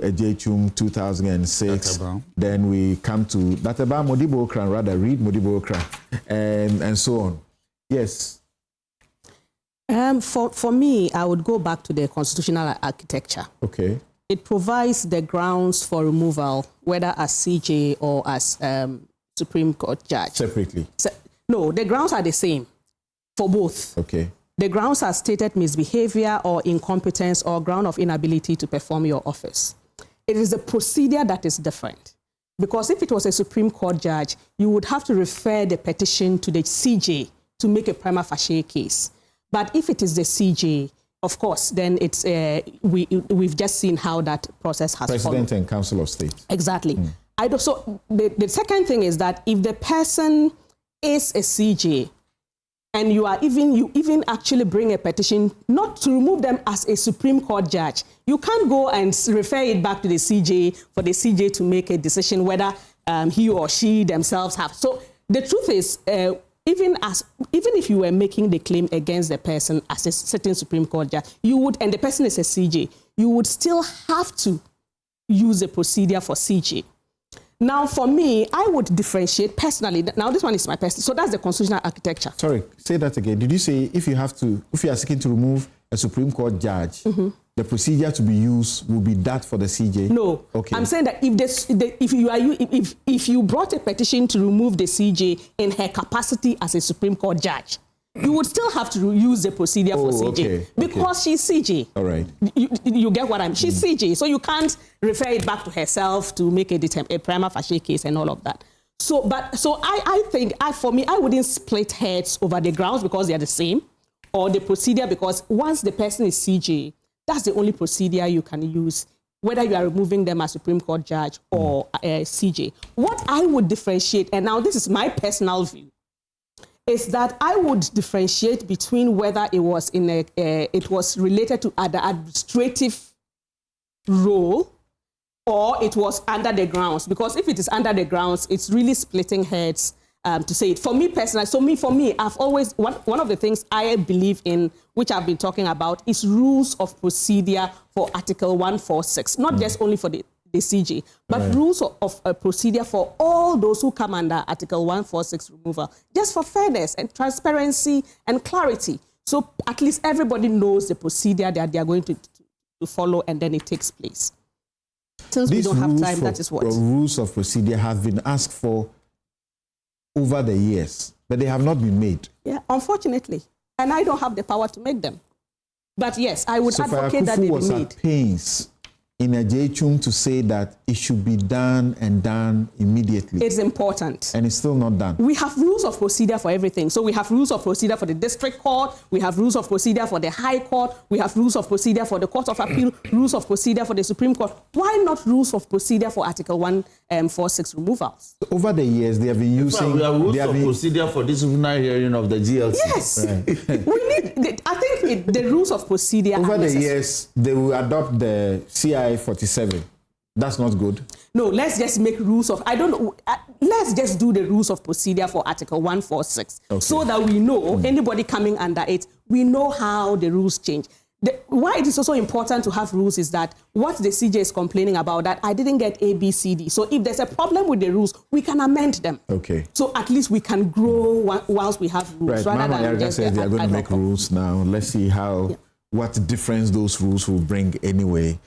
Ejechum 2006. Then we come to Databa Modibo Okran, rather read Modibo Okran, and so on. Yes. For me, I would go back to the constitutional architecture. Okay. It provides the grounds for removal, whether as CJ or as Supreme Court judge. Separately? No, the grounds are the same for both. Okay. The grounds are stated misbehavior or incompetence or ground of inability to perform your office. It is the procedure that is different. Because if it was a Supreme Court judge, you would have to refer the petition to the CJ to make a prima facie case. But if it is the CJ, of course, then it's we've just seen how that process has President followed. And Council of State. Exactly. So the second thing is that if the person is a CJ, and you even actually bring a petition not to remove them as a Supreme Court judge, you can't go and refer it back to the CJ for the CJ to make a decision whether he or she themselves have. So the truth is, even if you were making the claim against the person as a certain Supreme Court judge, you would, and the person is a CJ, you would still have to use a procedure for CJ. Now, for me, I would differentiate personally. Now, this one is my personal. So that's the constitutional architecture. Sorry, say that again. Did you say if you are seeking to remove a Supreme Court judge, the procedure to be used will be that for the CJ? No. Okay. I'm saying that if you brought a petition to remove the CJ in her capacity as a Supreme Court judge, you would still have to use the procedure for CJ because she's CJ. All right. You get what I'm. She's CJ, so you can't refer it back to herself to make a prima facie case and all of that. So I think for me I wouldn't split heads over the grounds because they are the same, or the procedure because once the person is CJ, that's the only procedure you can use, whether you are removing them as Supreme Court judge or CJ. What I would differentiate, and now this is my personal view, is that I would differentiate between whether it was it was related to the administrative role or it was under the grounds. Because if it is under the grounds, it's really splitting heads to say it. For me personally, for me, I've always, one of the things I believe in, which I've been talking about, is rules of procedure for Article 146, not just only for the CJ, but rules of procedure for all those who come under Article 146 removal, just for fairness and transparency and clarity. So at least everybody knows the procedure that they are going to follow, and then it takes place. Since we don't have time, that is what. Rules of procedure have been asked for over the years, but they have not been made. Yeah, unfortunately. And I don't have the power to make them. But yes, I would advocate that they be was made. At pains in Ejechum to say that it should be done and done immediately. It's important. And it's still not done. We have rules of procedure for everything. So we have rules of procedure for the district court, we have rules of procedure for the high court, we have rules of procedure for the court of appeal, rules of procedure for the Supreme Court. Why not rules of procedure for Article 146 removals? Over the years, they have been using... We have rules of procedure for disciplinary hearing of the GLC. Yes. I think the rules of procedure over the years, they will adopt the CI 47. That's not good. No, let's just make rules of, let's just do the rules of procedure for Article 146 so that we know, anybody coming under it, we know how the rules change. Why it is also important to have rules is that what the CJ is complaining about, that I didn't get A, B, C, D. So if there's a problem with the rules, we can amend them. Okay. So at least we can grow whilst we have rules. Right. Mama Yarga says they are going to make rules now. Let's see what difference those rules will bring anyway.